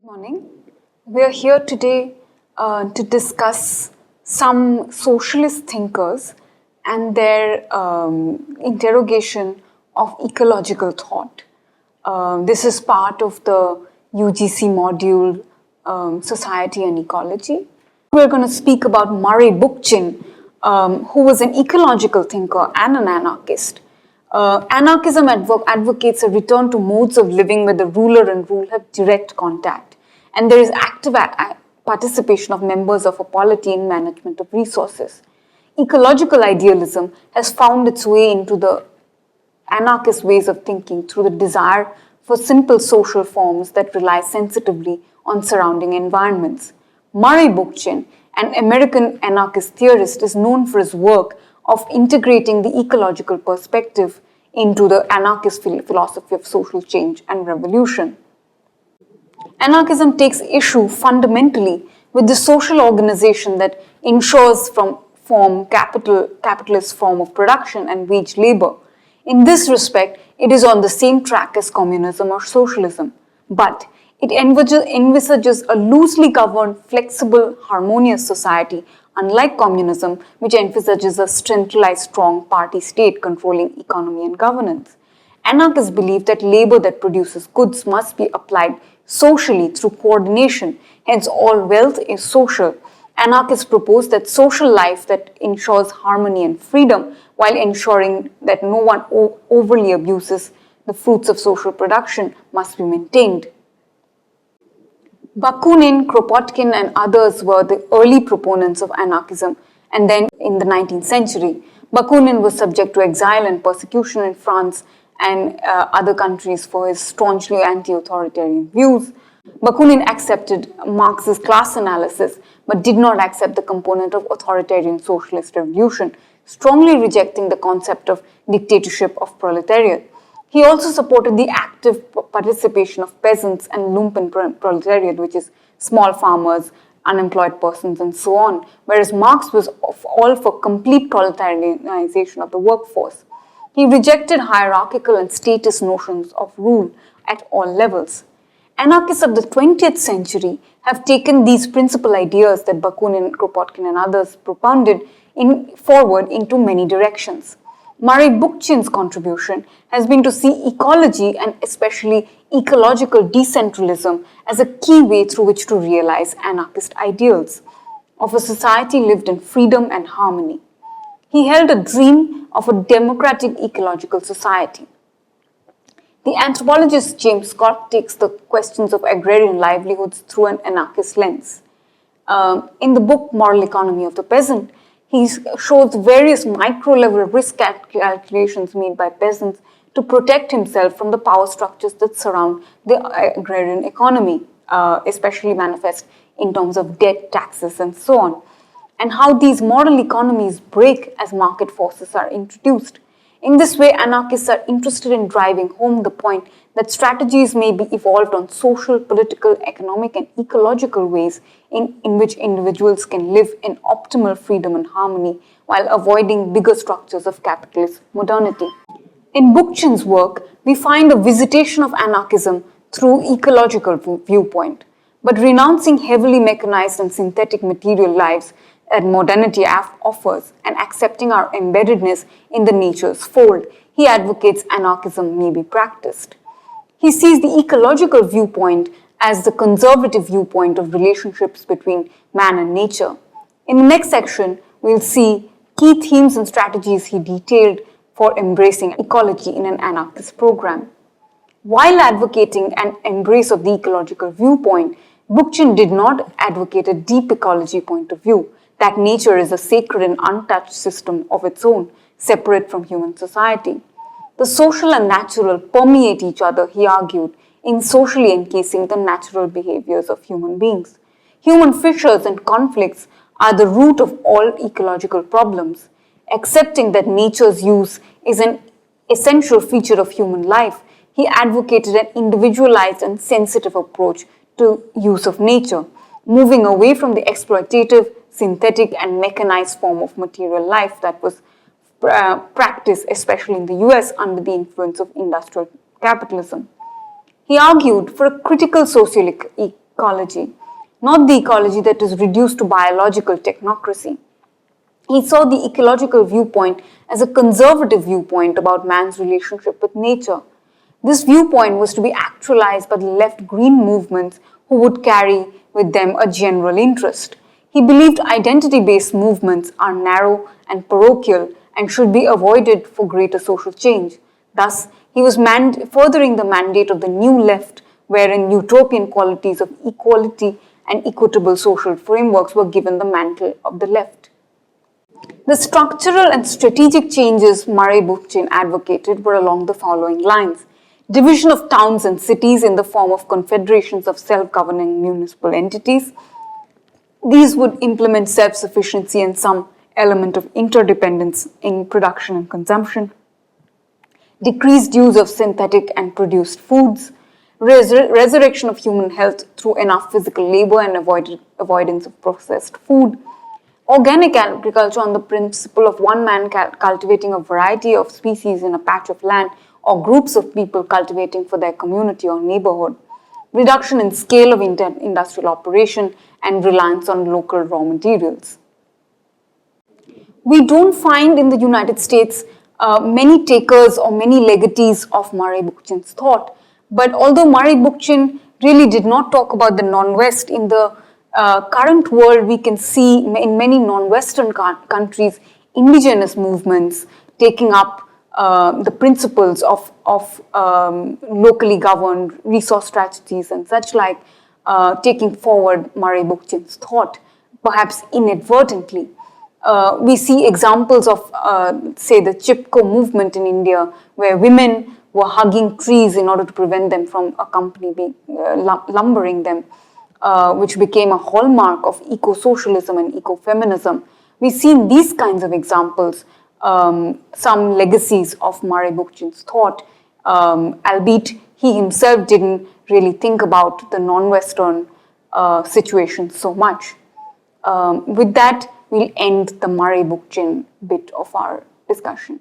Morning. We are here today to discuss some socialist thinkers and their interrogation of ecological thought. This is part of the UGC module Society and Ecology. We're going to speak about Murray Bookchin, who was an ecological thinker and an anarchist. Anarchism advocates a return to modes of living where the ruler and rule have direct contact, and there is active participation of members of a polity in management of resources. Ecological idealism has found its way into the anarchist ways of thinking through the desire for simple social forms that rely sensitively on surrounding environments. Murray Bookchin, an American anarchist theorist, is known for his work of integrating the ecological perspective into the anarchist philosophy of social change and revolution. Anarchism takes issue fundamentally with the social organization that ensures capitalist form of production and wage labor. In this respect, it is on the same track as communism or socialism, but it envisages a loosely governed, flexible, harmonious society, unlike communism, which envisages a centralized, strong party state controlling economy and governance. Anarchists believe that labor that produces goods must be applied socially through coordination, hence all wealth is social. Anarchists propose that social life that ensures harmony and freedom while ensuring that no one overly abuses the fruits of social production must be maintained. Bookchin, Kropotkin and others were the early proponents of anarchism, and then in the 19th century, Bookchin was subject to exile and persecution in France and other countries for his staunchly anti-authoritarian views. Bookchin accepted Marxist class analysis but did not accept the component of authoritarian socialist revolution, strongly rejecting the concept of dictatorship of proletariat. He also supported the active participation of peasants and lumpen proletariat, which is small farmers, unemployed persons, and so on, whereas Marx was all for complete proletarianization of the workforce. He rejected hierarchical and statist notions of rule at all levels. Anarchists of the 20th century have taken these principal ideas that Bookchin, Kropotkin, and others propounded forward into many directions. Murray Bookchin's contribution has been to see ecology and especially ecological decentralism as a key way through which to realize anarchist ideals of a society lived in freedom and harmony. He held a dream of a democratic ecological society. The anthropologist James Scott takes the questions of agrarian livelihoods through an anarchist lens. In the book Moral Economy of the Peasant, he shows various micro-level risk calculations made by peasants to protect himself from the power structures that surround the agrarian economy, especially manifest in terms of debt, taxes, and so on, and how these model economies break as market forces are introduced. In this way, anarchists are interested in driving home the point that strategies may be evolved on social, political, economic, and ecological ways in which individuals can live in optimal freedom and harmony while avoiding bigger structures of capitalist modernity. In Bookchin's work, we find a visitation of anarchism through ecological viewpoint, but renouncing heavily mechanized and synthetic material lives that modernity offers and accepting our embeddedness in the nature's fold, he advocates anarchism may be practiced. He sees the ecological viewpoint as the conservative viewpoint of relationships between man and nature. In the next section, we'll see key themes and strategies he detailed for embracing ecology in an anarchist program. While advocating an embrace of the ecological viewpoint, Bookchin did not advocate a deep ecology point of view, that nature is a sacred and untouched system of its own, separate from human society. The social and natural permeate each other, he argued, in socially encasing the natural behaviors of human beings. Human fissures and conflicts are the root of all ecological problems. Accepting that nature's use is an essential feature of human life, he advocated an individualized and sensitive approach to use of nature, moving away from the exploitative, synthetic and mechanized form of material life that was practiced, especially in the US, under the influence of industrial capitalism. He argued for a critical ecology, not the ecology that is reduced to biological technocracy. He saw the ecological viewpoint as a conservative viewpoint about man's relationship with nature. This viewpoint was to be actualized by the left green movements who would carry with them a general interest. He believed identity-based movements are narrow and parochial and should be avoided for greater social change. Thus, he was furthering the mandate of the new left, wherein utopian qualities of equality and equitable social frameworks were given the mantle of the left. The structural and strategic changes Murray Bookchin advocated were along the following lines. Division of towns and cities in the form of confederations of self-governing municipal entities. These would implement self-sufficiency and some element of interdependence in production and consumption. Decreased use of synthetic and produced foods. Resurrection of human health through enough physical labor and avoidance of processed food. Organic agriculture on the principle of one man cultivating a variety of species in a patch of land or groups of people cultivating for their community or neighborhood. Reduction in scale of industrial operation and reliance on local raw materials. We don't find in the United States many takers or many legatees of Murray Bookchin's thought, but although Murray Bookchin really did not talk about the non-West, in the current world we can see in many non-Western countries indigenous movements taking up the principles of locally governed resource strategies and such like, taking forward Murray Bookchin's thought, perhaps inadvertently. We see examples of, say, the Chipko movement in India, where women were hugging trees in order to prevent them from a company lumbering them, which became a hallmark of eco-socialism and eco-feminism. We've seen these kinds of examples, some legacies of Murray Bookchin's thought, albeit he himself didn't really think about the non-Western situation so much. With that, we'll end the Murray Bookchin bit of our discussion.